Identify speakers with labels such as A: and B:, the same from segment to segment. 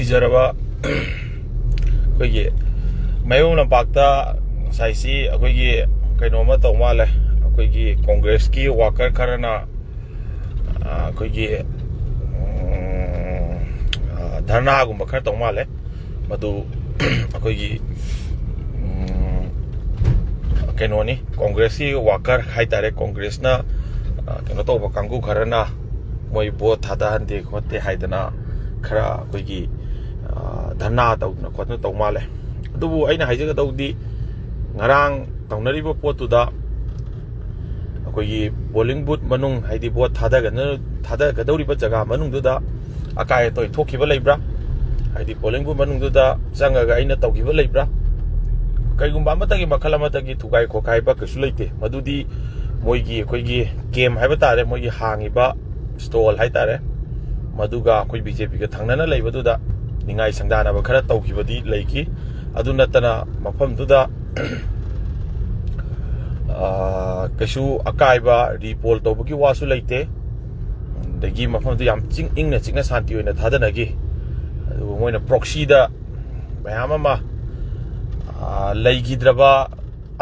A: ꯅꯨꯡꯁꯤꯖꯔꯕ ꯑꯩꯈꯣꯏꯒꯤ ꯃꯌꯣꯡ ꯂꯝꯄꯥꯛꯇ ꯉꯁꯥꯏꯁꯤ ꯑꯩꯈꯣꯏꯒꯤ ꯀꯩꯅꯣꯝꯃ ꯇꯧ ꯃꯥꯜꯂꯦ ꯑꯩꯈꯣꯏꯒꯤ ꯀꯣꯡꯒ꯭ꯔꯦꯁꯀꯤ ꯋꯥꯀꯔ ꯈꯔꯅ ꯑꯩꯈꯣꯏꯒꯤ ꯙꯔꯅꯥꯒꯨꯝꯕ ꯈꯔ ꯇꯧ ꯃꯥꯜꯂꯦ ꯃꯗꯨ ꯑꯩꯈꯣꯏꯒꯤ ꯀꯩꯅꯣꯅꯤ ꯀꯣꯡꯒ꯭ꯔꯦꯁꯀꯤ ꯋꯥꯀꯔ ꯍꯥꯏꯇꯥꯔꯦ ꯀꯣꯡꯒ꯭ꯔꯦꯁꯅ ꯀꯩꯅꯣ ꯇꯧꯕ ꯀꯥꯡꯕꯨ ꯈꯔꯅ ꯃꯣꯏ ꯚꯣꯠ ꯊꯥꯗꯍꯟꯗꯦ ꯈꯣꯠꯇꯦ ꯍꯥꯏꯗꯅ ꯈꯔ ꯑꯩꯈꯣꯏꯒꯤ ꯙꯔꯅꯥ ꯇꯧꯗꯅ ꯈꯣꯠꯇꯅ ꯇꯧ ꯃꯥꯜꯂꯦ ꯑꯗꯨꯕꯨ ꯑꯩꯅ ꯍꯥꯏꯖꯒꯗꯧꯗꯤ ꯉꯔꯥꯡ ꯇꯧꯅꯔꯤꯕ ꯄꯣꯠꯇꯨꯗ ꯑꯩꯈꯣꯏꯒꯤ ꯄꯣꯂꯤꯡ ꯕꯨꯠ ꯃꯅꯨꯡ ꯍꯥꯏꯗꯤ ꯚꯣꯠ ꯊꯥꯗꯒꯗꯧꯔꯤꯕ ꯖꯒꯥ ꯃꯅꯨꯡꯗꯨꯗ ꯑꯀꯥꯏ ꯑꯇꯣꯏ ꯊꯣꯛꯈꯤꯕ ꯂꯩꯕ꯭ꯔꯥ ꯍꯥꯏꯗꯤ ꯄꯣꯂꯤꯡ ꯕꯨꯠ ꯃꯅꯨꯡꯗꯨꯗ ꯆꯪꯉꯒ ꯑꯩꯅ ꯇꯧꯈꯤꯕ ꯂꯩꯕ꯭ꯔꯥ ꯀꯩꯒꯨꯝꯕ ꯑꯃꯇꯒꯤ ꯃꯈꯜ ꯑꯃꯇꯒꯤ ꯊꯨꯒꯥꯏ ꯈꯣꯠꯀꯥꯏꯕ ꯀꯩꯁꯨ ꯂꯩꯇꯦ ꯃꯗꯨꯗꯤ ꯃꯣꯏꯒꯤ ꯑꯩꯈꯣꯏꯒꯤ ꯀꯦꯝ ꯍꯥꯏꯕ ꯇꯥꯔꯦ ꯃꯣꯏꯒꯤ ꯍꯥꯡꯉꯤꯕ ꯁ꯭ꯇꯣꯜ ꯍꯥꯏꯇꯥꯔꯦ ꯃꯗꯨꯒ ꯑꯩꯈꯣꯏ ꯕꯤꯖꯦꯄꯤꯒ ꯊꯪꯅꯅ ꯂꯩꯕꯗꯨꯗ ꯅꯤꯡꯉꯥꯏ ꯁꯪꯗꯥꯅꯕ ꯈꯔ ꯇꯧꯈꯤꯕꯗꯤ ꯂꯩꯈꯤ ꯑꯗꯨ ꯅꯠꯇꯅ ꯃꯐꯝꯗꯨꯗ ꯀꯩꯁꯨ ꯑꯀꯥꯏꯕ ꯔꯤꯄꯣꯜ ꯇꯧꯕꯒꯤ ꯋꯥꯁꯨ ꯂꯩꯇꯦ ꯑꯗꯒꯤ ꯃꯐꯝꯗꯨ ꯌꯥꯝ ꯏꯪꯅ ꯆꯤꯛꯅ ꯁꯥꯟꯇꯤ ꯑꯣꯏꯅ ꯊꯥꯗꯅꯈꯤ ꯑꯗꯨꯒ ꯃꯣꯏꯅ ꯄ꯭ꯔꯣꯛꯁꯤꯗ ꯃꯌꯥꯝ ꯑꯃ ꯂꯩꯈꯤꯗ꯭ꯔꯕ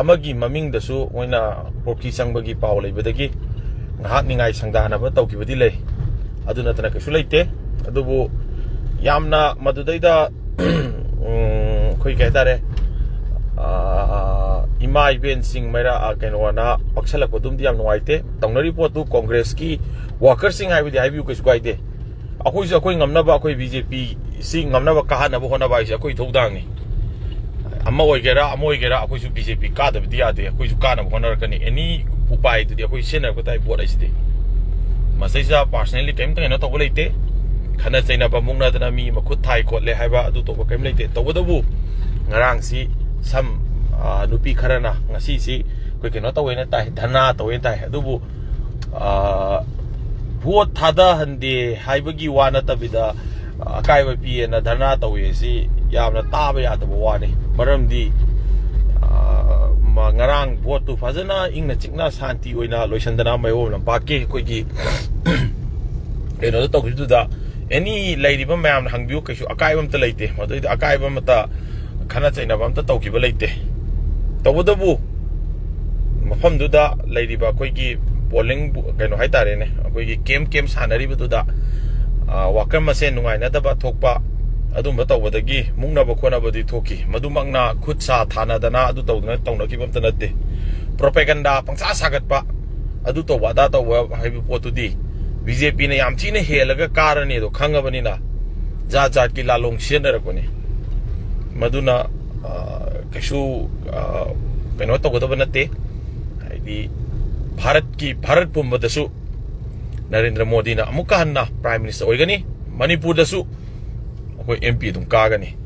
A: ꯑꯃꯒꯤ ꯃꯃꯤꯡꯗꯁꯨ ꯃꯣꯏꯅ ꯄ꯭ꯔꯣꯛꯁꯤ ꯆꯪꯕꯒꯤ ꯄꯥꯎ ꯂꯩꯕꯗꯒꯤ ꯉꯥꯏꯍꯥꯛ ꯅꯤꯡꯉꯥꯏ ꯁꯪꯗꯥꯅꯕ ꯇꯧꯈꯤꯕꯗꯤ ꯂꯩ ꯑꯗꯨ ꯅꯠꯇꯅ ꯀꯩꯁꯨ ꯂꯩꯇꯦ ꯑꯗꯨꯕꯨ ꯌꯥꯝꯅ ꯃꯗꯨꯗꯩꯗ ꯑꯩꯈꯣꯏ ꯀꯩ ꯍꯥꯏꯇꯥꯔꯦ ꯏꯃꯥ ꯏꯕꯦꯟꯁꯤꯡ ꯀꯩꯅꯣꯅ ꯄꯛꯁꯜꯂꯛꯄꯗꯨꯝꯗꯤ ꯌꯥꯝ ꯅꯨꯡꯉꯥꯏꯇꯦ ꯇꯧꯅꯔꯤꯕ ꯄꯣꯠꯇꯨ ꯀꯣꯡꯒ꯭ꯔꯦꯁꯀꯤ ꯋꯥꯀꯔꯁꯤꯡ ꯍꯥꯏꯕꯗꯤ ꯍꯥꯏꯕꯤꯌꯨ ꯀꯩꯁꯨ ꯀꯥꯏꯗꯦ ꯑꯩꯈꯣꯏꯁꯨ ꯑꯩꯈꯣꯏ ꯉꯝꯅꯕ ꯑꯩꯈꯣꯏ ꯕꯤꯖꯦꯄꯤꯁꯤ ꯉꯝꯅꯕ ꯀꯥꯍꯟꯅꯕ ꯍꯣꯠꯅꯕ ꯍꯥꯏꯁꯦ ꯑꯩꯈꯣꯏ ꯊꯧꯗꯥꯡꯅꯤ ꯑꯃ ꯑꯣꯏꯒꯦꯔꯥ ꯑꯃ ꯑꯣꯏꯒꯦꯔꯥ ꯑꯩꯈꯣꯏꯁꯨ ꯕꯤꯖꯦꯄꯤ ꯀꯥꯗꯕꯗꯤ ꯌꯥꯗꯦ ꯑꯩꯈꯣꯏꯁꯨ ꯀꯥꯅꯕ ꯍꯣꯠꯅꯔꯛꯀꯅꯤ ꯑꯦꯅꯤ ꯎꯄꯥꯏꯗꯨꯗꯤ ꯑꯩꯈꯣꯏ ꯁꯤꯖꯤꯟꯅꯔꯛꯄ ꯇꯥꯏ ꯄꯣꯠ ꯍꯥꯏꯁꯤꯗꯤ ꯃꯁꯤꯗ ꯄꯥꯔꯁꯣꯅꯦꯜꯂꯤ ꯀꯩꯝꯇ ꯀꯩꯅꯣ ꯇꯧꯕ ꯂꯩꯇꯦ ꯈꯟꯅ ꯆꯩꯅꯕ ꯃꯨꯛꯅꯗꯅ ꯃꯤ ꯃꯈꯨꯠ ꯊꯥꯏ ꯈꯣꯠꯂꯦ ꯍꯥꯏꯕ ꯑꯗꯨ ꯇꯧꯕ ꯀꯩꯝ ꯂꯩꯇꯦ ꯇꯧꯕꯇꯕꯨ ꯉꯔꯥꯡꯁꯤ ꯅꯨꯄꯤ ꯈꯔꯅ ꯉꯁꯤꯁꯤ ꯑꯩꯈꯣꯏ ꯀꯩꯅꯣ ꯇꯧꯋꯦꯅ ꯇꯥꯏ ꯙꯔꯅꯥ ꯇꯧꯋꯦꯅ ꯇꯥꯏ ꯑꯗꯨꯕꯨ ꯚꯣꯠ ꯊꯥꯗꯍꯟꯗꯦ ꯍꯥꯏꯕꯒꯤ ꯋꯥ ꯅꯠꯇꯕꯤꯗ ꯑꯀꯥꯏꯕ ꯄꯤꯌꯦꯅ ꯙꯔꯅꯥ ꯇꯧꯋꯦ ꯁꯤ ꯌꯥꯝꯅ ꯇꯥꯕ ꯌꯥꯗꯕ ꯋꯥꯅꯤ ꯃꯔꯝꯗꯤ ꯉꯔꯥꯡ ꯚꯣꯠꯇꯨ ꯐꯖꯅ ꯏꯪꯅ ꯆꯤꯛꯅ ꯁꯥꯟꯇꯤ ꯑꯣꯏꯅ ꯂꯣꯏꯁꯤꯟꯗꯅ ꯃꯌꯣꯜ ꯂꯝꯄꯥꯛꯀꯤ ꯑꯩꯈꯣꯏꯒꯤ ꯀꯩꯅꯣꯗ ꯇꯧꯈꯤꯕꯗꯨꯗ ꯑꯦꯅꯤ ꯂꯩꯔꯤꯕ ꯃꯌꯥꯝꯅ ꯍꯪꯕꯤꯌꯨ ꯀꯩꯁꯨ ꯑꯀꯥꯏꯕ ꯑꯝꯇ ꯂꯩꯇꯦ ꯃꯗꯨꯏꯗ ꯑꯀꯥꯏꯕ ꯑꯃꯇ ꯈꯟꯅ ꯆꯩꯅꯕ ꯑꯝꯇ ꯇꯧꯈꯤꯕ ꯂꯩꯇꯦ ꯇꯧꯕꯇꯕꯨ ꯃꯐꯝꯗꯨꯗ ꯂꯩꯔꯤꯕ ꯑꯩꯈꯣꯏꯒꯤ ꯄꯣꯂꯤꯡ ꯀꯩꯅꯣ ꯍꯥꯏꯇꯥꯔꯦꯅꯦ ꯑꯩꯈꯣꯏꯒꯤ ꯀꯦꯝ ꯁꯥꯟꯅꯔꯤꯕꯗꯨꯗ ꯋꯥꯀꯔ ꯃꯁꯦꯟ ꯅꯨꯡꯉꯥꯏꯅꯗꯕ ꯊꯣꯛꯄ ꯑꯗꯨꯝꯕ ꯇꯧꯕꯗꯒꯤ ꯃꯨꯛꯅꯕ ꯈꯣꯠꯅꯕꯗꯤ ꯊꯣꯛꯈꯤ ꯃꯗꯨꯃꯛꯅ ꯈꯨꯠ ꯁꯥ ꯊꯥꯅꯗꯅ ꯑꯗꯨ ꯇꯧꯗꯅ ꯇꯧꯅꯈꯤꯕ ꯑꯝꯇ ꯅꯠꯇꯦ ꯄ꯭ꯔꯣꯄꯦꯒꯟꯗꯥ ꯄꯪꯁꯥ ꯁꯥꯒꯠꯄ ꯑꯗꯨ ꯇꯧꯕ ꯑꯗꯥ ꯇꯧꯕ ꯍꯥꯏꯕ ꯄꯣꯠꯇꯨꯗꯤ ꯕꯤꯖꯦꯄꯤꯅ ꯌꯥꯝ ꯊꯤꯅ ꯍꯦꯜꯂꯒ ꯀꯥꯔꯅꯤ ꯑꯗꯣ ꯈꯪꯉꯕꯅꯤꯅ ꯖꯥꯠ ꯖꯥꯠꯀꯤ ꯂꯥꯂꯣꯡ ꯁꯤꯖꯤꯟꯅꯔꯛꯄꯅꯤ ꯃꯗꯨꯅ ꯀꯩꯁꯨ ꯀꯩꯅꯣ ꯇꯧꯒꯗꯕ ꯅꯠꯇꯦ ꯍꯥꯏꯗꯤ ꯚꯥꯔꯠ ꯄꯨꯝꯕꯗꯁꯨ ꯅꯔꯦꯟꯗ꯭ꯔ ꯃꯣꯗꯤꯅ ꯑꯃꯨꯛꯀ ꯍꯟꯅ ꯄ꯭ꯔꯥꯏꯝ ꯃꯤꯅꯤꯁꯇꯔ ꯑꯣꯏꯒꯅꯤ ꯃꯅꯤꯄꯨꯔꯗꯁꯨ ꯑꯩꯈꯣꯏ MP ꯑꯗꯨꯝ ꯀꯥꯒꯅꯤ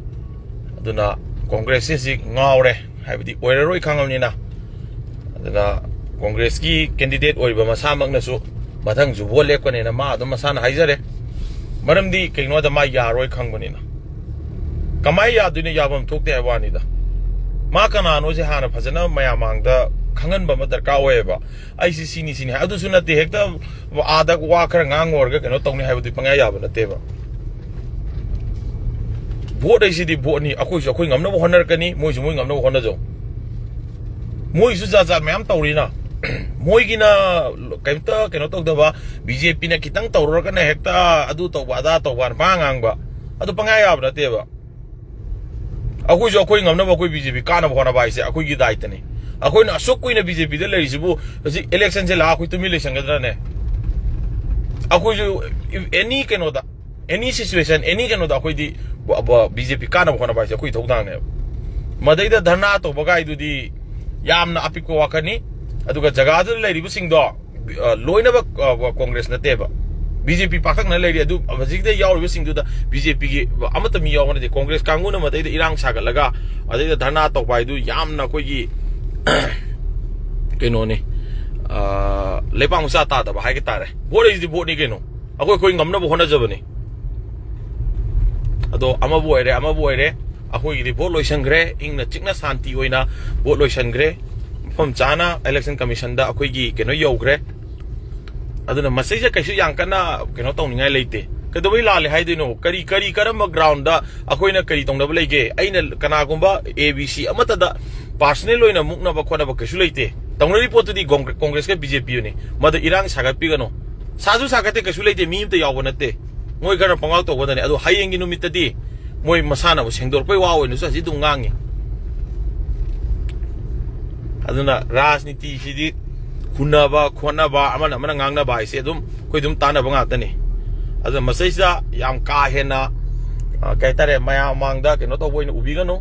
A: ꯑꯗꯨꯅ ꯀꯣꯡꯒ꯭ꯔꯦꯁꯁꯤ ꯉꯥꯎꯔꯦ ꯍꯥꯏꯕꯗꯤ ꯑꯣꯏꯔꯔꯣꯏ ꯈꯪꯉꯕꯅꯤꯅ ꯑꯗꯨꯅ ꯀꯣꯡꯒ꯭ꯔꯦꯁꯀꯤ ꯀꯦꯟꯗꯤꯗꯦꯠ ꯑꯣꯏꯕ ꯃꯁꯥꯃꯛꯅꯁꯨ ꯃꯊꯪꯁꯨ ꯚꯣꯠ ꯂꯦꯞꯀꯅꯦꯅ ꯃꯥ ꯑꯗꯨꯝ ꯃꯁꯥꯅ ꯍꯥꯏꯖꯔꯦ ꯃꯔꯝꯗꯤ ꯀꯩꯅꯣꯗ ꯃꯥ ꯌꯥꯔꯣꯏ ꯈꯪꯕꯅꯤꯅ ꯀꯃꯥꯏ ꯌꯥꯗꯣꯏꯅꯣ ꯌꯥꯐꯝ ꯊꯣꯛꯇꯦ ꯍꯥꯏꯕ ꯋꯥꯅꯤꯗ ꯃꯥ ꯀꯅꯥꯅꯣꯁꯦ ꯍꯥꯟꯅ ꯐꯖꯅ ꯃꯌꯥꯝ ꯃꯥꯡꯗ ꯈꯪꯍꯟꯕ ꯑꯃ ꯗꯔꯀꯥꯔ ꯑꯣꯏꯌꯦꯕ ꯑꯩꯁꯤ ꯁꯤꯅꯤ ꯑꯗꯨꯁꯨ ꯅꯠꯇꯦ ꯍꯦꯛꯇ ꯑꯥꯗ ꯋꯥ ꯈꯔ ꯉꯥꯡꯉꯨꯔꯒ ꯀꯩꯅꯣ ꯇꯧꯅꯤ ꯍꯥꯏꯕꯗꯤ ꯄꯪꯌꯥ ꯌꯥꯕ ꯅꯠꯇꯦꯕ ꯚꯣꯠ ꯍꯥꯏꯁꯤꯗꯤ ꯚꯣꯠꯅꯤ ꯑꯩꯈꯣꯏꯁꯨ ꯑꯩꯈꯣꯏ ꯉꯝꯅꯕ ꯍꯣꯠꯅꯔꯛꯀꯅꯤ ꯃꯣꯏꯁꯨ ꯃꯣꯏ ꯉꯝꯅꯕ ꯍꯣꯠꯅꯖꯧ ꯃꯣꯏꯁꯨ ꯖꯥꯠ ꯃꯌꯥꯝ ꯇꯧꯔꯤꯅ ꯃꯣꯏꯒꯤ나 ꯀꯩꯝꯇ ꯀꯩꯅꯣ ꯇꯧꯗꯕ ꯕꯤꯖꯦꯄꯤꯅ ꯈꯤꯇꯪ ꯇꯧꯔꯒꯅ ꯍꯦꯛꯇ ꯑꯗꯨ ꯇꯧꯕ ꯑꯗꯥ ꯇꯧꯕ ꯉꯥꯡꯕ ꯑꯗꯨ ꯄꯪꯌꯥ ꯌꯥꯕ ꯅꯠꯇꯦꯕ ꯑꯩꯈꯣꯏꯁꯨ ꯑꯩꯈꯣꯏ ꯉꯝꯅꯕ ꯑꯩꯈꯣꯏ ꯕꯤꯖꯦꯄꯤ ꯀꯥꯅꯕ ꯍꯣꯠꯅꯕ ꯍꯥꯏꯁꯦ ꯑꯩꯈꯣꯏꯒꯤ ꯗꯥꯏꯇꯅꯤ ꯑꯩꯈꯣꯏꯅ ꯑꯁꯨꯛ ꯀꯨꯏꯅ ꯕꯤꯖꯦꯄꯤꯗ ꯂꯩꯔꯤꯁꯤꯕꯨ ꯍꯧꯖꯤꯛ ꯏꯂꯦꯛꯁꯟꯁꯦ ꯂꯥꯛꯑ ꯑꯩꯈꯣꯏ ꯇꯨꯃꯤꯟ ꯂꯩꯁꯟꯒꯗ꯭ꯔꯅꯦ ꯑꯩꯈꯣꯏꯁꯨ ꯑꯦꯅꯤ ꯀꯩꯅꯣꯗ ꯑꯦꯅꯤ ꯁꯤꯆꯨꯋꯦꯁꯟ ꯑꯦꯅꯤ ꯀꯩꯅꯣꯗ ꯑꯩꯈꯣꯏꯗꯤ ꯕꯤꯖꯦꯄꯤ ꯀꯥꯅꯕ ꯍꯣꯠꯅꯕ ꯍꯥꯏꯁꯦ ꯑꯩꯈꯣꯏ ꯊꯧꯗꯥꯡꯅꯦꯕ ꯃꯗꯩꯗ ꯙꯔꯅꯥ ꯇꯧꯕ ꯒꯥꯏꯗꯨꯗꯤ ꯌꯥꯝꯅ ꯑꯄꯤꯛꯄ ꯋꯥꯈꯜꯅꯤ ꯑꯗꯨꯒ ꯖꯒꯥꯗꯨꯗ ꯂꯩꯔꯤꯕꯁꯤꯡꯗꯣ ꯂꯣꯏꯅꯕ ꯀꯣꯡꯒ꯭ꯔꯦꯁ ꯅꯠꯇꯦꯕ ꯕꯤꯖꯦꯄꯤ ꯄꯥꯛꯇꯛꯅ ꯂꯩꯔꯤ ꯑꯗꯨ ꯍꯧꯖꯤꯛꯇ ꯌꯥꯎꯔꯤꯕꯁꯤꯡꯗꯨꯗ ꯕꯤꯖꯦꯄꯤꯒꯤ ꯑꯃꯠꯇ ꯃꯤ ꯌꯥꯎꯕ ꯅꯠꯇꯦ ꯀꯣꯡꯒ꯭ꯔꯦꯁ ꯀꯥꯡꯕꯨꯅ ꯃꯗꯩꯗ ꯏꯔꯥꯡ ꯁꯥꯒꯠꯂꯒ ꯑꯗꯩꯗ ꯙꯔꯅꯥ ꯇꯧꯕ ꯍꯥꯏꯗꯨ ꯌꯥꯝꯅ ꯑꯩꯈꯣꯏꯒꯤ ꯀꯩꯅꯣꯅꯤ ꯂꯩꯄꯥꯛ ꯃꯆꯥ ꯇꯥꯗꯕ ꯍꯥꯏꯒ ꯇꯥꯔꯦ ꯚꯣꯠ ꯍꯥꯏꯁꯤꯗꯤ ꯚꯣꯠꯅꯤ ꯀꯩꯅꯣ ꯑꯩꯈꯣꯏ ꯉꯝꯅꯕ ꯍꯣꯠꯅꯖꯕꯅꯤ ꯑꯗꯣ ꯑꯃꯕꯨ ꯑꯣꯏꯔꯦ ꯑꯩꯈꯣꯏꯒꯤꯗꯤ ꯚꯣꯠ ꯂꯣꯏꯁꯟꯈ꯭ꯔꯦ ꯏꯪꯅ ꯆꯤꯛꯅ ꯁꯥꯟꯇꯤ ꯑꯣꯏꯅ ꯚꯣꯠ ꯂꯣꯏꯁꯟꯈ꯭ꯔꯦ ꯃꯐꯝ ꯆꯥꯅ ꯏꯂꯦꯛꯁꯟ ꯀꯃꯤꯁꯟꯗ ꯑꯩꯈꯣꯏꯒꯤ ꯀꯩꯅꯣ ꯌꯧꯈ꯭ꯔꯦ ꯑꯗꯨꯅ ꯃꯁꯤꯁꯦ ꯀꯩꯁꯨ ꯌꯥꯝ ꯀꯟꯅ ꯀꯩꯅꯣ ꯇꯧꯅꯤꯡꯉꯥꯏ ꯂꯩꯇꯦ कदोई लाले हाइदिनो करी करी करम ग्राउंड दा अखोइना करी तोंगनब लेगे अइना कनागुंबा एबीसी अमतदा पर्सनल ओइना मुकनबा खोनबा कइसु लेते तोंगनरी पोतुदी कांग्रेस का बीजेपी ने मद इरांग सागतपिगनो साजु सागते कइसु लेते मी अमता यावब नते मोय खरा पंगाल तोबदने अदो हायेंगी नुमितदी मोय मसाना बु सेंगदोरपै वा ओइनुसु असि दुम ngangi aduna राजनीति सिदी खुनबा खोनबा अमन अमन ngangnaba आइसे दुम कोइ दुम तानबा ngakतने अदो मसैसा याम का हेना कैतारे मया मांगदा केनो तोबोइन उबिगनो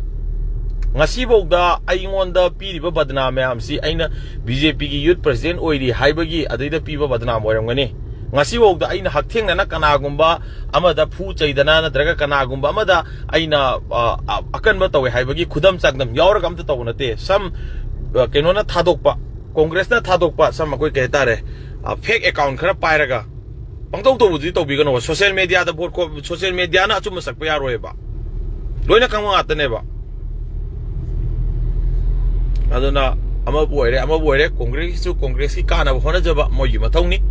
A: ngasi bogda aingonda piriba badnam mayam si aina BJP gi youth president oiri haibagi adaida piba badnam oiramgani ngasi bogda aina hakthengna na kanagumba amada phu chaidana natraga kanagumba amada aina akanba tawe haibagi khudam chagdam yaura gamta tawunate sam keno na thadokpa congress na thadokpa sam koi kaitare fake account khara pairaga pangtau to budi to bigano social media da vote ko social media na achum sakpa yaroeba loina kangwa atane ba aduna ama boire congress ki kana ba hona jaba moyi mathongni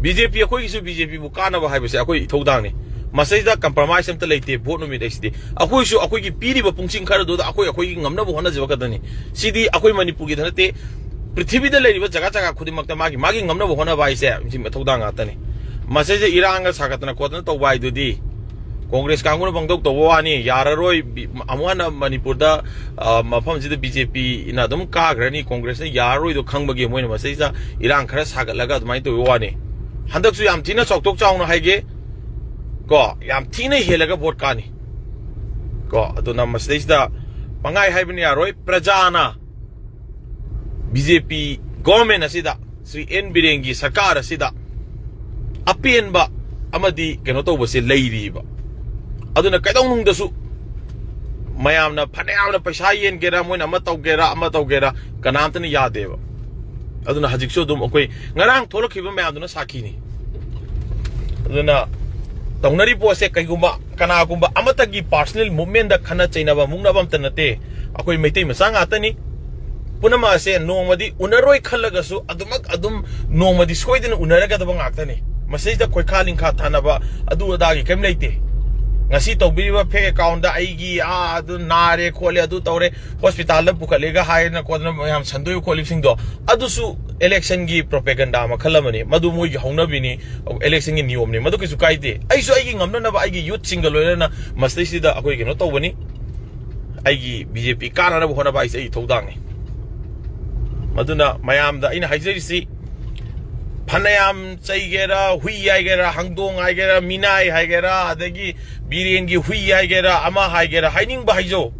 A: BJP akoi su BJP bu kana ba haibase akoi ithodang ni masai da compromise amta leite vote no mi dexdi akoi su akoi ki piri ba pungching khara do da akoi ki ngamna bu hona jaba kadani sidi akoi manipur gi dhanate prithvi da leiriba jaga jaga khudimak ta magi ngamna bu hona ba ise mi mathodang atani masai je iranga sagatna kotna to bai do di Congress कांगुन बंगदोक तोवानी याररोय अमुना मणिपुर दा मफम जिद BJP इना दम काग्रनी कांग्रेस ने याररोय दो खंगबगे मोइन मसैसा इरांग खरा सागतलगा दमाइ तोवानी हंदकसु याम थिना चौकतोक चाउनो हाइगे को याम थिना हेलगा vote कानी को अदुना मसैसा पंगाई हाइबनि यारोय प्रजाना बीजेपी गवर्नमेंट असिदा श्री एन बिरेंगी सरकार असिदा अपेनबा अमदी केनो तोबसे लेरिबा aduna kaidong dasu mayamna phanayamna paisa yen gera moina ama tawgera kanamtani yadeba aduna hajikso dum okoi ngarang tholokhiba mayamduna sakini aduna tawnari pose kaigumba kanagumba amatagi personal movement da khana chainaba mungnabam tanate akoi meitei masang atani punama ase nomadi unaroi khallagasu adum nomadi soidina unaraga da bangaktani masai da koi khalin kha thanaba adu adagi kem leite ngasi tawbiba fake account da aigi adu nare khole adu tawre hospital da pukhalega haina kodna yam sandoy kholi singdo adu su election gi propaganda ma khalamani madu moi gi hongna bini election gi niyom ni madu kisu kaide ai su aigi ngamna na ba aigi youth single loina mastai sida akoi keno tawbani aigi BJP kana na hona ba ai thodang ni maduna mayam da ina haijari si Panayam Chaigera, Hui Igera, Hangdong Igera, Minai Higera, Adagi, Birengi, Hui Igera, Ama Higera, Hiding Bahizo.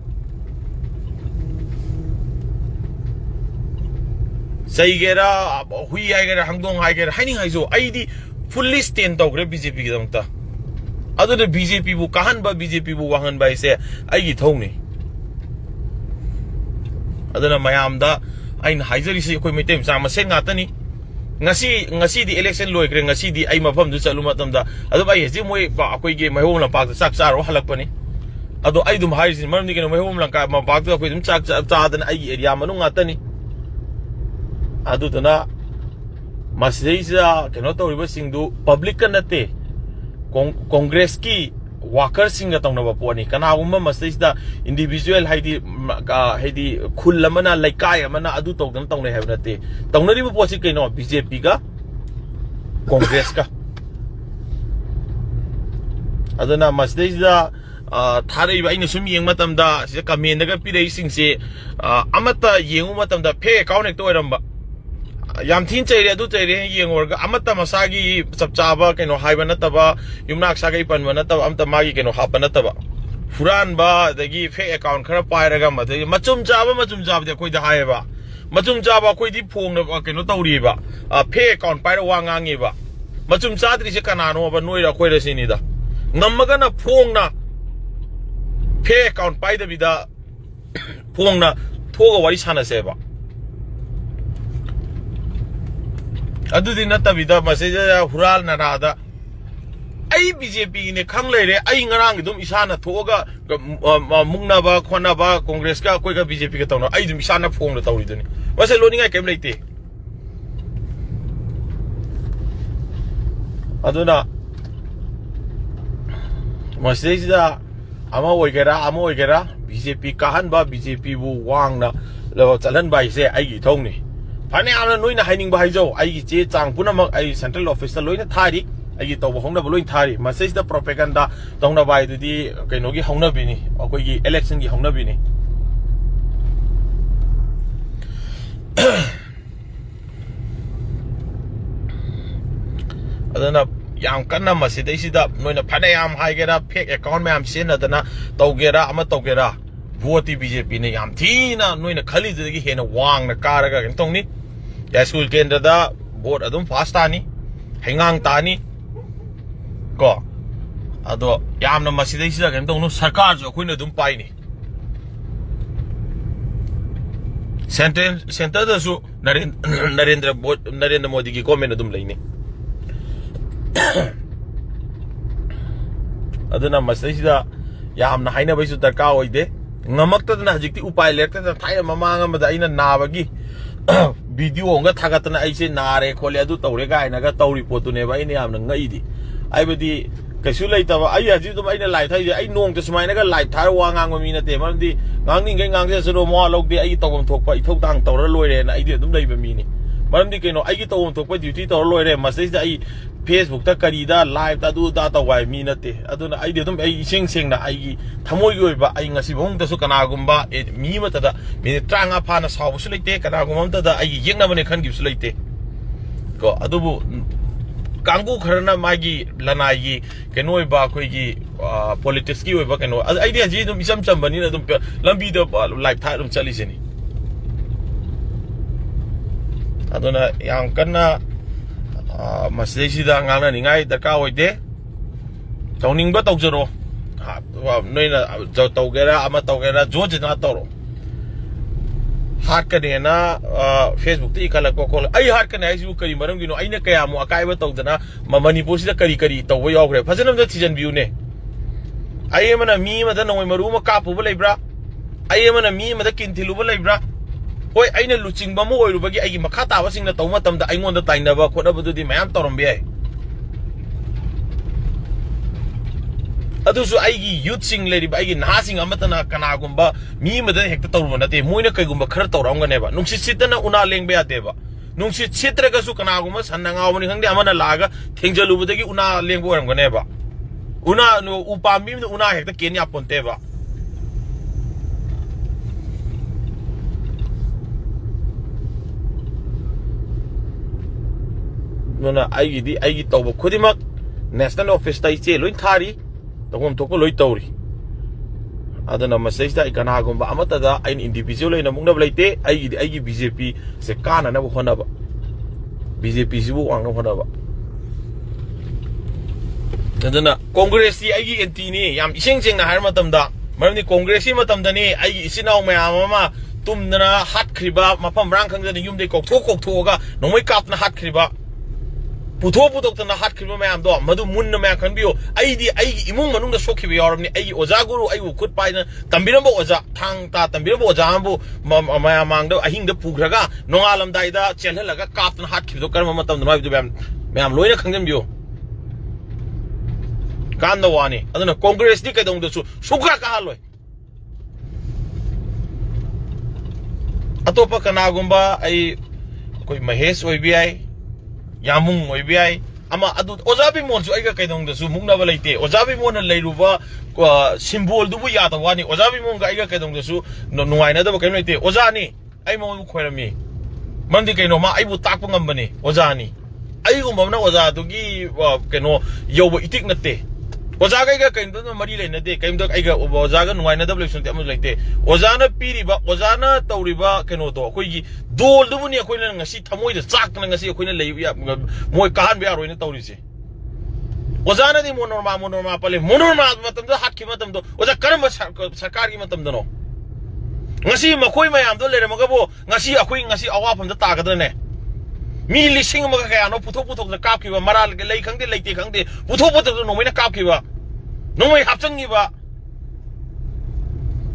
A: Chaigera, Hui Igera, Hangdong Igera, Hiding Hizo. ID fully stand out BJP Gamta. Other the BJP bu Kahan ba BJP bu Wahan by say, I get Tony. Other Myam da, I Hizer is a committee, Sama Sengatani. ngasi di election loikre ngasi di ai mafam du chalu matam da adu bai ji moi pa akoi ge mai hom la pak sak charo halak pani adu ai dum hai sin maram ni ke mai hom la ka ma pak da akoi dum chak cha dan ai area manu ngatani adu dana masreisa keno to riba singdu public ka nate congress ki worker singa tongna ba poni kana umma masreisa individual haidi khullamana laikai amana adu togdan tongne have nate tongnari bu posi keno BJP ga congress ka adana masreisa thari ba ina sum yeng matam da se comment daga pirei singse amata yengu matam da fake account ek to iramba yam thin chaire adu chaire yengorga amata masagi chapchaba keno haiba nataba yumnak sagai panba nataba amta magi keno hapa nataba furan ba dagi fake account khara pairaga madai machum jaba de koi da haiba machum jaba koi di phong na keno tawri ba fake account paira wa ngangi ba machum chadri se kanano ba noira koi ra sini da namaga na phong na fake account paida bida phong na thoga wari sana se ba adudi natabida masaya hural narada ai BJP ne khang leire ai ngarang dum isana thoga mungna ba khona ba congress ka koi ka BJP ka tawno ai dum isana phong la tawri duni wase loni ngai kem leite aduna ꯃꯁꯤꯗꯩꯁꯤꯗ ꯑꯃ ꯑꯣꯏꯒꯦꯔꯥ BJP ꯀꯥꯍꯟꯕ BJPꯕꯨ ꯋꯥꯡꯅ ꯆꯠꯍꯟꯕ ꯍꯥꯏꯁꯦ ꯑꯩꯒꯤ ꯏꯊꯧꯅꯤ ꯐꯅꯌꯥꯝꯅ ꯅꯣꯏꯅ ꯍꯥꯏꯅꯤꯡꯕ ꯍꯥꯏꯖꯧ ꯑꯩꯒꯤ ꯆꯦ ꯆꯥꯡ ꯄꯨꯝꯅꯃꯛ ꯑꯩ ꯁꯦꯟꯇ꯭ꯔꯦꯜ ꯑꯣꯐꯤꯁꯇ ꯂꯣꯏꯅ ꯊꯥꯔꯤ ꯑꯩꯒꯤ ꯇꯧꯕ ꯍꯧꯅꯕ ꯂꯣꯏꯅ ꯊꯥꯔꯤ ꯃꯁꯤꯗ ꯄ꯭ꯔꯣꯄꯦꯒꯟꯗꯥ ꯇꯧꯅꯕ ꯍꯥꯏꯗꯨꯗꯤ ꯀꯩꯅꯣꯒꯤ ꯍꯧꯅꯕꯤꯅꯤ ꯑꯩꯈꯣꯏꯒꯤ ꯏꯂꯦꯛꯁꯟꯒꯤ ꯍꯧꯅꯕꯤꯅꯤ ꯑꯗꯨꯅ yam kanna masidaisida noina phanayam haigera fake account mayam senadana tawgera ama tawgera vote BJP ne yam thina noina khali dagi hena wang na karaga gentongni ya school kendra da vote adum fast ani hengang tani ko ado yamna masidaisida gentongnu sarkar jo khoina dum paini center da su narendra modi ki comment adum laini aduna masida yamna haina baisu darka oide ngamakta hajikti upai lekta thaina mamanga mada aina nabagi video nga thagatna aise nare khole adu tawre ga aina ga tawri potune ba ine yamna ngaidi aibadi kaisu leitaba ai haji dum aina live thai ai nong ta sumaina ga live thar wa ngang mi na te mardi ngangning ngai ngang se ro mo logde ai tawam thokpa ithau tang tawra loire na ai dum leiba mi ni mardi kaino ai tawam thokpa duty tawra loire masida ai Facebook ta karida live ta du da ta wai mi na te aduna ai dum ai sing na ai thamoi goi ba ai ngasi bong ta su kana gumba mi mata da mi tranga pha na saw su leite kana gumam ta da ai yengna bane khan gi su leite ko adubu kangu kharna magi lanai kenoi ba khoi gi politics ki ba keno idea ji dum isam cham bani na dum lambi da live tha dum chali sini aduna yang kana masida ngana ningai darka oide tawning ba tawjaro noina tawgera ama tawgera joje na tawro hat ka dena Facebook ti kala ko ko ai hat ka na isu kari maram gino aina kaya mu akai ba tawdana manipur sida kari taw yawgre fajanam da thmbiyu ne ai mana mi ma da noi maru ma kapu ba leibra ai mana mi ma da kinthilu ba leibra hoi aina luching ba mo oirubagi ai makha ta ba singna taw matam da aingon da taina ba khona bu di mayam tawrambe ai adusu aigi youth sing lady ba aigi na sing amatana kana gumba mi madan hekta tawru na te moina kai gumba khar tawramga ne ba nungsi sitana una lengbe ate ba nungsi chitra ga su kana gumba sanna ngawni khangde amana laga thengjalu budagi una lengbo oramga ne ba una no upami una hekta kenya ponte ba nona aigi tawba khudimak national office tai che loi thari tawom thoko loi tawri adana masajda ikana gumba amata da ain individual ina mungna blaite aigi BJP se kana na khona ba BJP sibu wang khona ba adana congress ti aigi anti ni yam iseng na har matam da marni congress si matam da ni aigi isinau mayam ama tumdana hat khriba mafam rang khangda ni yumde kok thok ga nomoi kapna hat khriba puthokna hat khriba mayam do madu munna ma khanbiyo aidi imung manung da sokhi bi yaramni ai oja guru ai khut paina tambiramba oja thang ta tambiramba oja ambu mayam mangda ahing da pugraga nongalam daida chelhalaga kapna hat khrido karma matam da mabidu mayam loina khangjam biyo kanda wani aduna congress ni kaidong da su sukra ka haloi atopa kana gumba ai koi mahesh oibi yamung oibi ama adu ojabi mon su aiga kaidong da su mungna ba leite ojabi mon leiruba symbol du bu ya da wani ojabi mon ga aiga kaidong da su nuwaina da ba kaim leite ojani ai mo khoirami mandi kaino ma ai bu takpa ngambani ojani ai gumba na oja du gi kaino yoba itik natte oja ga kaim da mari leina de kaim da aiga oja ga nuwaina da lection te am leite ojana piriba ojana tawriba kaino do khoi gi dol du ni khoi na ngasi thamoi da chak na ngasi khoi na lei moi kahan be aroi na tawri se ojana di monorma pale monorma matam da hat ki matam do oja karma sarkar gi matam da no ngasi makhoi mayam do lere magabo ngasi akhoi ngasi awafam da ta ga da ne mi lising ma ka no puthok da kap ki ba maral lei khangde leite khangde puthok no mai na kap ki ba no mai hapchang gi ba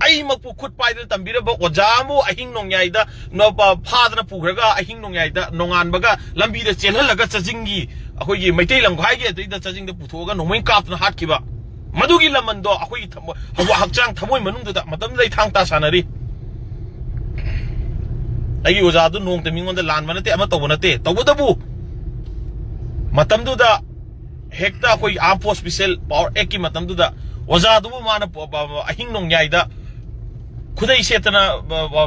A: ai makpu khut pai da tambira ba ojamu ahing nong yai da no pa phadna pugraga ahing nong yai da nongan baga lambi da chelhalaga chajingi akhoi gi maitai lang ghai gi da chajing da puthoga no mai kapna hat ki ba Madugi lamando akoi hakchang thamoi manungda matam lai thang ta sanari ai oja du nong te mingon da lan manate ama to bonate to bodabu matam du da hekta koi arm force special power eki matam du da oja du mana ahing nong yai da khudai setana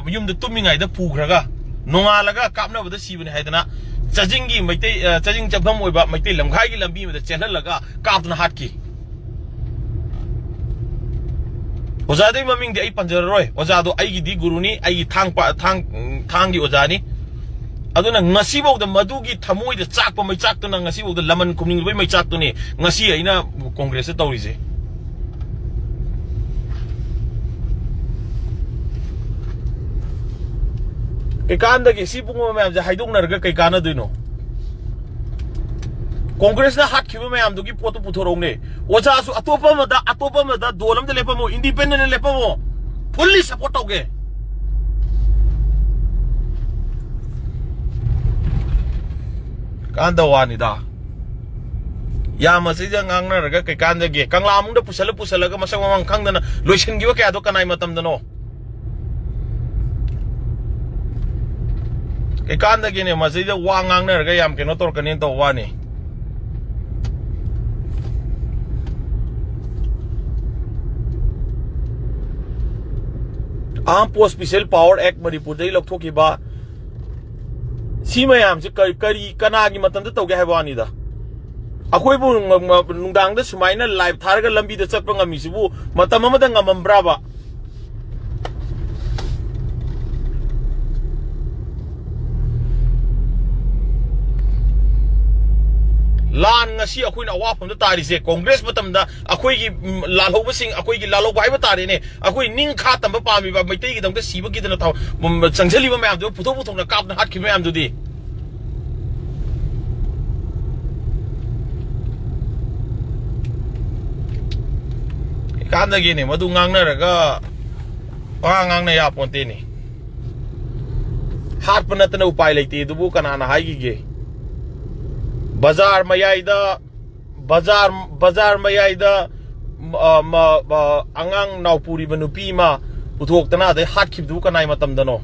A: yum da tumingai da pukhraga nongalaga kapna bada sibune haidana chajingi maitei chajing chapam oiba maitei lamkhai gi lambi ma da chenhalaga kapna hatki Ozadai maming di ay panjaroi ozado ay di guruni ay thang di ozani ado na ngasibo da madugi thamoi da chak pa mai chak to na ngasibo da laman kumning bai mai chak to ni ngasi ay na congress ta tawrise kay kanda gi si bungo ma ja haidong narga kay kana dino Congress na hat kiba mayam dugi poto puthorong ne oja su atopa mada dolam de lepa mo independent lepa mo fully support oge kanda wani da ya masi ja ngang na raga kai kanda ge kangla mung da pusala ga masang mamang khang dana loishin gi wa kya do kanai matam dano kai kanda ge ne masi ja wa ngang na raga yam ke no tor kanin to wani Armed Force Special Power Act Manipur dai loukhtchage ba si mayam se kari kana gi matam da tawge haibani da akoi bu nungdang da sumaina live tharga lambi da chappa ngami sibu matam amada ngamambra ba lan ngasi akoi na wapam da tari se congress matam da akoi gi lalhoba sing akoi gi lalo bai ba tari ne akoi ning kha tam ba pami ba maitai gi dam da siba gi da na taw changchali ba mayam do puthok na kap na hat ki mayam do di kan da gi ne madu ngang na raga ngang na ya ponte ni hat panat na upai leite du bu kanana hai gi ge Bazar mayaida angang naupuri manupi ma uthok tana de hat khip du kanai matam dano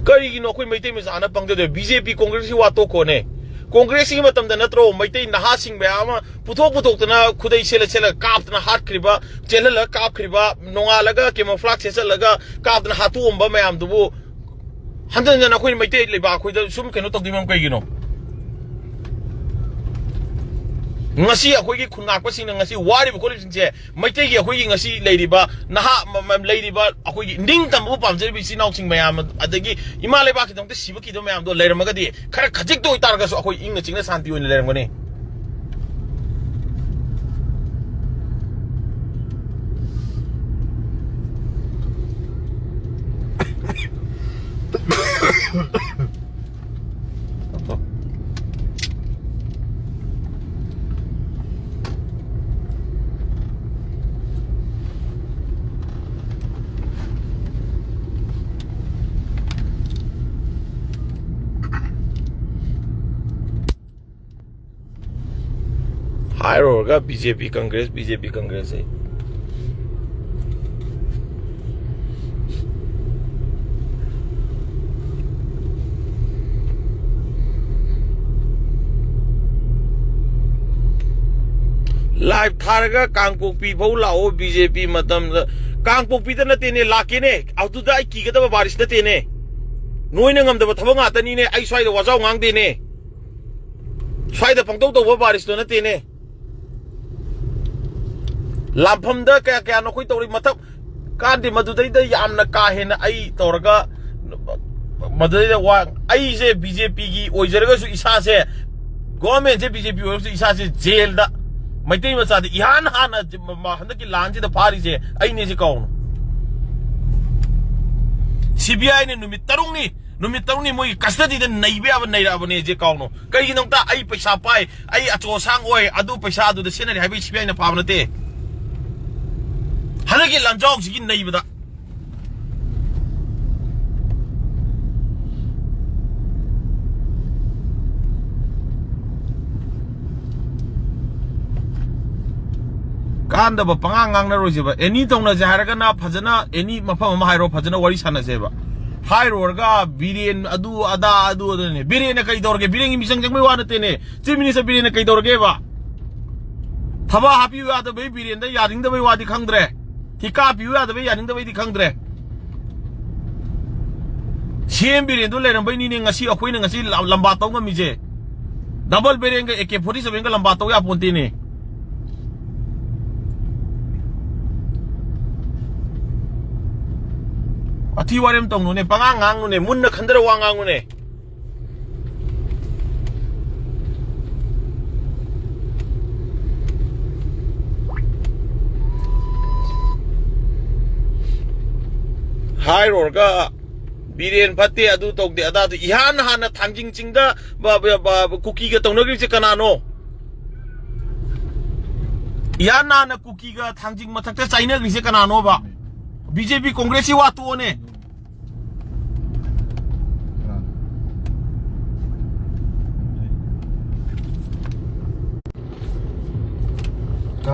A: kari gi no khoi maitai me jana pangde de BJP Congress hi wato ko ne Congress hi matam da natro maitai naha sing ba puthok tana khudai sela kap tana hat kriba chelala kap kriba nonga laga camouflage selaga kap tana hatu omba mayam dubu handan jana khoi maitai leba khoi da sum keno tokdimam kai gino ngasi akhoi gi khunga pa sing ngasi wari bu kolip singje maitai gi akhoi gi ngasi leiriba naha leiriba akhoi gi ning tam bu pamjeri bi sinau sing mayam adagi ima leba ki dong te siba ki do mayam do leiramaga di khara khajik do itar ga so akhoi ingna chingna santi oin leiramgani higher होगा BJP Congress है live थारगा Kangpokpi भौ लाओ BJP मतम कांगपोकपी त नते ने लाके ने अदुदा आई किगदब बारिश नते ने नोइना ngam दब थबंग आतनी ने आई स्वाइद वाजाव ngang दे ने स्वाइद पंगदौ दब बारिश तो नते ने Lampam da kaya no koi tori matak kandi madudai da yamna ka hena ai torga madudai da wa ai se BJP gi oijaraga su isa se government se BJP o su isa se jail da maitai ma sa da ihan hana ma handa ki lanji da phari se ai ne se kaun CBI ne numit tarung ni moi custody da naibe aba naira aba ne je kaun kai gi nong ta ai paisa pai ai acho sang oi adu paisa adu da senari habi CBI na pabna te Hanagi lanjog sigi naibada ꯀꯥꯟꯗꯕ ꯄꯉꯥꯡ ꯉꯥꯡꯅꯔꯣꯏꯁꯦꯕ ꯑꯦꯅꯤ ꯇꯧꯅꯁꯦ ꯍꯥꯏꯔꯒꯅ ꯐꯖꯅ ꯑꯦꯅꯤ ꯃꯐꯝ ꯑꯃ ꯍꯥꯏꯔꯣ ꯐꯖꯅ ꯋꯥꯔꯤ ꯁꯥꯟꯅꯁꯦꯕ 하이로가 비리엔 아두네 비리엔에 그이 더러게 비리엔이 미성장mới 와는데네 찌미니서 비리엔에 그이 더러게 봐 타바 하피유 아더 베이 비리엔데 야링더 베이 와디 강드레 티카 비유 아더 베이 야링더 베이 디 강드레 시엠 비리엔도 레는 베이 니네 ngasi akhoi ngasi lamba taw ngamije double biren ga AK47 ga lamba taw ya ponti Ati warem tong nune pangangang nune munna khandara wangang nune Hai rorga biren patti adu tok de ada ihan hana thangjing chingda ba cookie ga tong nagri che kanano ihan hana cookie ga thangjing mathak te chaina gri che kanano ba BJP Congress wa tuone